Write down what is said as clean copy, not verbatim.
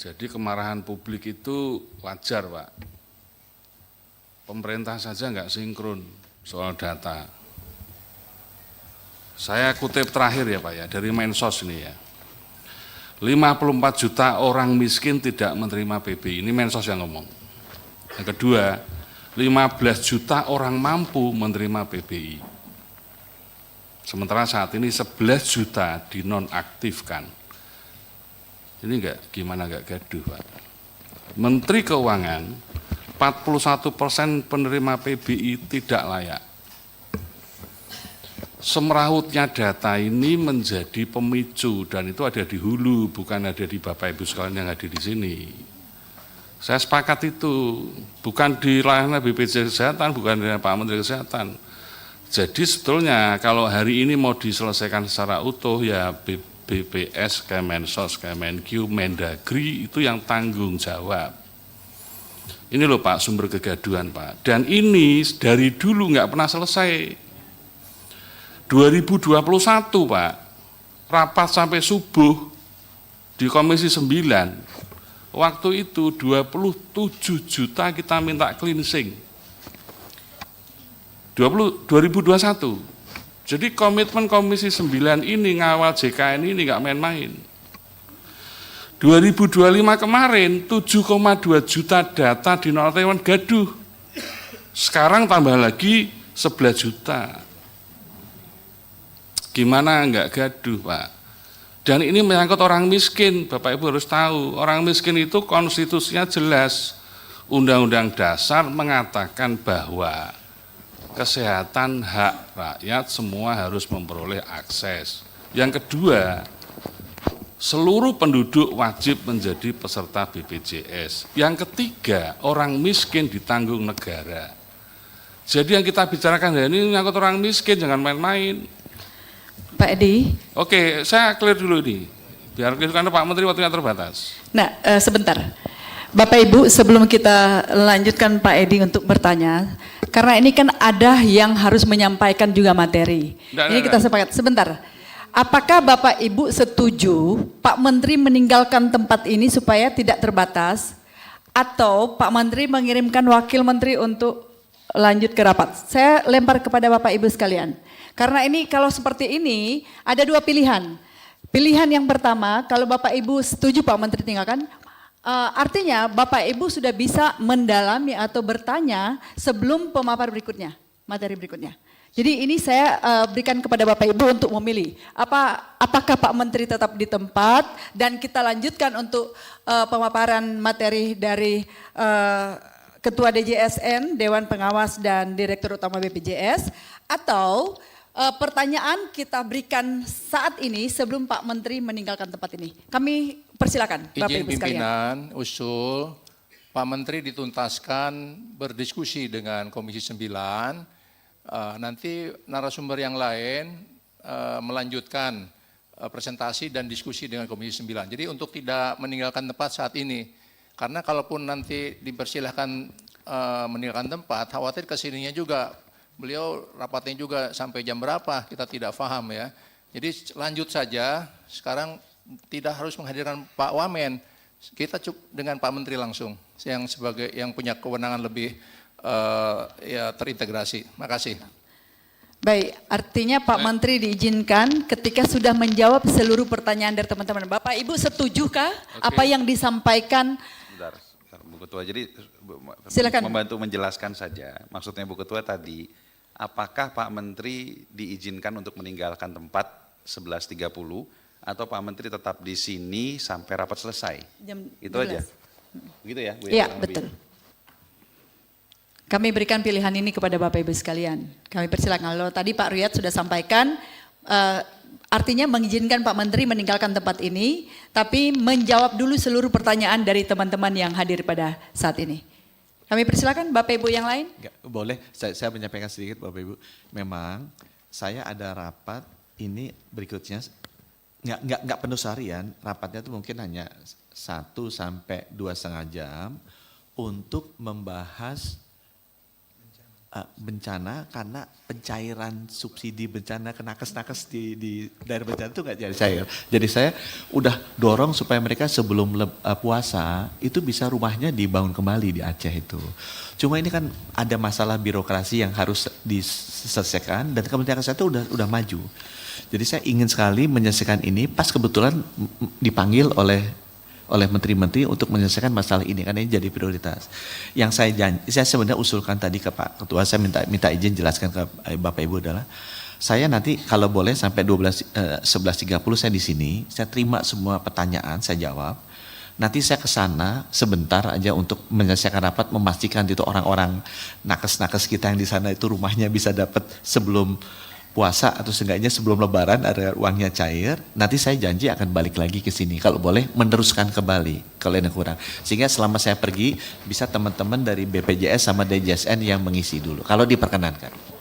Jadi kemarahan publik itu wajar, Pak. Pemerintah saja nggak sinkron soal data. Saya kutip terakhir ya Pak ya, dari Mensos ini ya. 54 juta orang miskin tidak menerima PBI, ini Mensos yang ngomong. Yang kedua, 15 juta orang mampu menerima PBI. Sementara saat ini 11 juta dinonaktifkan. Ini gimana enggak gaduh Pak. Menteri Keuangan, 41% penerima PBI tidak layak. Semerawutnya data ini menjadi pemicu dan itu ada di hulu, bukan ada di Bapak Ibu sekalian yang ada di sini. Saya sepakat itu, bukan di ranah BPJS Kesehatan, bukan di Pak Menteri Kesehatan. Jadi sebetulnya kalau hari ini mau diselesaikan secara utuh ya BPS, Kemensos, Kemenq, Mendagri itu yang tanggung jawab. Ini loh Pak sumber kegaduhan Pak. Dan ini dari dulu nggak pernah selesai. 2021 Pak, rapat sampai subuh di Komisi 9. Waktu itu 27 juta kita minta cleansing. 2021. Jadi komitmen Komisi 9 ini ngawal JKN ini nggak main-main. 2025 kemarin 7,2 juta data di nonaktifkan gaduh. Sekarang tambah lagi 11 juta. Gimana enggak gaduh Pak? Dan ini menyangkut orang miskin, Bapak Ibu harus tahu. Orang miskin itu konstitusinya jelas. Undang-Undang Dasar mengatakan bahwa kesehatan hak rakyat semua harus memperoleh akses. Yang kedua, seluruh penduduk wajib menjadi peserta BPJS. Yang ketiga, orang miskin ditanggung negara. Jadi yang kita bicarakan hari ini menyangkut orang miskin, jangan main-main. Pak Edi. Oke, saya clear dulu ini. Biar karena Pak Menteri waktunya terbatas. Nah, sebentar. Bapak Ibu, sebelum kita lanjutkan Pak Edi untuk bertanya, karena ini kan ada yang harus menyampaikan juga materi. Ini kita sepakat. Sebentar. Apakah Bapak Ibu setuju Pak Menteri meninggalkan tempat ini supaya tidak terbatas, atau Pak Menteri mengirimkan wakil menteri untuk lanjut ke rapat? Saya lempar kepada Bapak Ibu sekalian. Karena ini kalau seperti ini ada dua pilihan. Pilihan yang pertama, kalau Bapak Ibu setuju Pak Menteri tinggalkan, artinya Bapak Ibu sudah bisa mendalami atau bertanya sebelum pemaparan berikutnya, materi berikutnya. Jadi ini saya berikan kepada Bapak Ibu untuk memilih. Apakah Pak Menteri tetap di tempat dan kita lanjutkan untuk pemaparan materi dari Ketua DJSN, Dewan Pengawas dan Direktur Utama BPJS, atau pertanyaan kita berikan saat ini sebelum Pak Menteri meninggalkan tempat ini. Kami persilakan Bapak Ibu sekalian. Izin pimpinan, usul Pak Menteri dituntaskan berdiskusi dengan Komisi 9, nanti narasumber yang lain melanjutkan presentasi dan diskusi dengan Komisi 9. Jadi untuk tidak meninggalkan tempat saat ini, karena kalaupun nanti dipersilahkan meninggalkan tempat, khawatir kesininya juga beliau rapatnya juga sampai jam berapa kita tidak paham ya. Jadi lanjut saja, sekarang tidak harus menghadirkan Pak Wamen, kita cukup dengan Pak Menteri langsung yang sebagai yang punya kewenangan lebih ya terintegrasi. Makasih. Baik, artinya Pak Menteri diizinkan ketika sudah menjawab seluruh pertanyaan dari teman-teman. Bapak Ibu setujukah apa yang disampaikan? Bentar, Bu Ketua, jadi silakan membantu menjelaskan saja. Maksudnya Bu Ketua tadi, apakah Pak Menteri diizinkan untuk meninggalkan tempat 11.30 atau Pak Menteri tetap di sini sampai rapat selesai? Itu 12. Aja. Begitu ya, Bu? Iya, betul. Kami berikan pilihan ini kepada Bapak Ibu sekalian. Kami persilakan. Kalau tadi Pak Riyad sudah sampaikan, artinya mengizinkan Pak Menteri meninggalkan tempat ini, tapi menjawab dulu seluruh pertanyaan dari teman-teman yang hadir pada saat ini. Kami persilakan Bapak Ibu yang lain. Boleh, saya menyampaikan sedikit Bapak Ibu. Memang saya ada rapat ini berikutnya, nggak penuh seharian, rapatnya itu mungkin hanya 1 sampai 2,5 jam untuk membahas bencana karena pencairan subsidi bencana ke nakes-nakes di daerah bencana itu nggak jadi cair. Jadi saya udah dorong supaya mereka sebelum puasa itu bisa rumahnya dibangun kembali di Aceh itu. Cuma ini kan ada masalah birokrasi yang harus diselesaikan dan Kementerian Kesehatan udah maju. Jadi saya ingin sekali menyelesaikan ini pas kebetulan dipanggil oleh menteri-menteri untuk menyelesaikan masalah ini karena ini jadi prioritas. Yang saya sebenarnya usulkan tadi ke Pak Ketua, saya minta izin jelaskan ke Bapak Ibu adalah saya nanti kalau boleh sampai 11.30 saya di sini, saya terima semua pertanyaan, saya jawab. Nanti saya ke sana sebentar aja untuk menyelesaikan rapat, memastikan itu orang-orang nakes-nakes kita yang di sana itu rumahnya bisa dapat sebelum puasa atau seenggaknya sebelum lebaran ada uangnya cair, nanti saya janji akan balik lagi ke sini. Kalau boleh meneruskan kembali kalau yang kurang. Sehingga selama saya pergi bisa teman-teman dari BPJS sama DJSN yang mengisi dulu. Kalau diperkenankan.